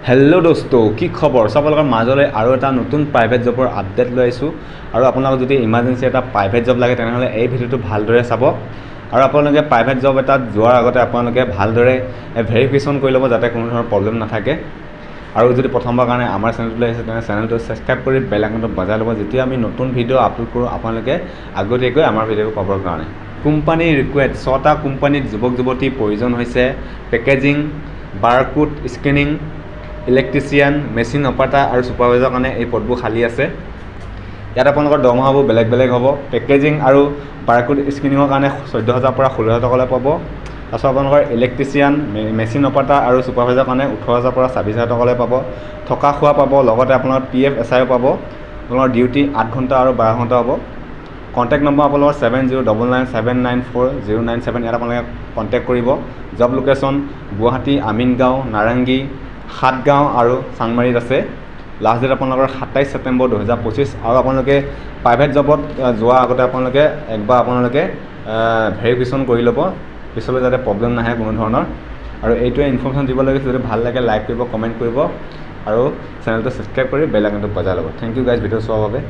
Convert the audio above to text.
Hello' দোস্ত, কি খবৰ? আপোনালোকৰ মাজলৈ আৰু এটা নতুন প্ৰাইভেট জবৰ আপডেট লৈ আহিছোঁ। আৰু আপোনালোকক যদি ইমাৰ্জেঞ্চি এটা প্ৰাইভেট জব লাগে তেনেহ'লে এই ভিডিঅ'টো ভালদৰে চাব। আৰু আপোনালোকে প্ৰাইভেট জব এটাত যোৱাৰ আগতে আপোনালোকে ভালদৰে ভেৰিফিকেশ্যন কৰি ল'ব যাতে কোনো ধৰণৰ প্ৰব্লেম নাথাকে। আৰু যদি প্ৰথমবাৰ কাৰণে আমাৰ চেনেলটোলৈ আহিছে তেনে চেনেলটো ছাবস্ক্ৰাইব কৰি বেল আইকনটো বজাই ল'ব, যেতিয়া আমি নতুন ভিডিঅ' আপলোড কৰোঁ আপোনালোকে আগতীয়াকৈ আমাৰ ভিডিঅ'টো পাবৰ কাৰণে। কোম্পানী ৰিকুৱেষ্ট 6টা কোম্পানীত যুৱক যুৱতীৰ প্ৰয়োজন হৈছে। Packaging, barcode scanning, electrician, machine operator আৰু ছুপাৰভাইজাৰৰ কাৰণে এই পদবোৰ খালী আছে। ইয়াত আপোনালোকৰ দৰমহাবোৰ বেলেগ বেলেগ হ'ব। পেকেজিং আৰু বাৰকোড স্কেনিঙৰ কাৰণে 14,000 পৰা 16,000 টকালৈ পাব। তাৰপিছত আপোনালোকৰ ইলেক্ট্ৰিচিয়ান, মেচিন অপাৰেটাৰ আৰু ছুপাৰভাইজাৰৰ কাৰণে 18,000 পৰা 26,000 টকালৈ পাব। থকা খোৱা পাব, লগতে আপোনাৰ PF SIও পাব। আপোনালোকৰ ডিউটি 8 ঘণ্টা আৰু 12 ঘণ্টা হ'ব। কণ্টেক্ট নম্বৰ আপোনালোকৰ 7099794097, ইয়াত আপোনালোকে কণ্টেক্ট কৰিব। জব লোকেশ্যন গুৱাহাটী, আমিনগাঁও, নাৰেংগী, সাতগাঁও আৰু চাংমাৰীত আছে। লাষ্ট ডেট আপোনালোকৰ 27 ছেপ্টেম্বৰ 2025। আৰু আপোনালোকে প্ৰাইভেট জবত যোৱাৰ আগতে আপোনালোকে একবাৰ ভেৰিফিকেশ্যন কৰি ল'ব, পিছলৈ যাতে প্ৰব্লেম নাহে কোনো ধৰণৰ। আৰু এইটোৱে ইনফৰ্মেশ্যন দিব লাগে। যদি ভাল লাগে লাইক কৰিব, কমেণ্ট কৰিব আৰু চেনেলটো ছাবস্ক্ৰাইব কৰি বেল আইকনটো বজাই ল'ব। থেংক ইউ গাইজ ভিডিঅ' চোৱাৰ বাবে।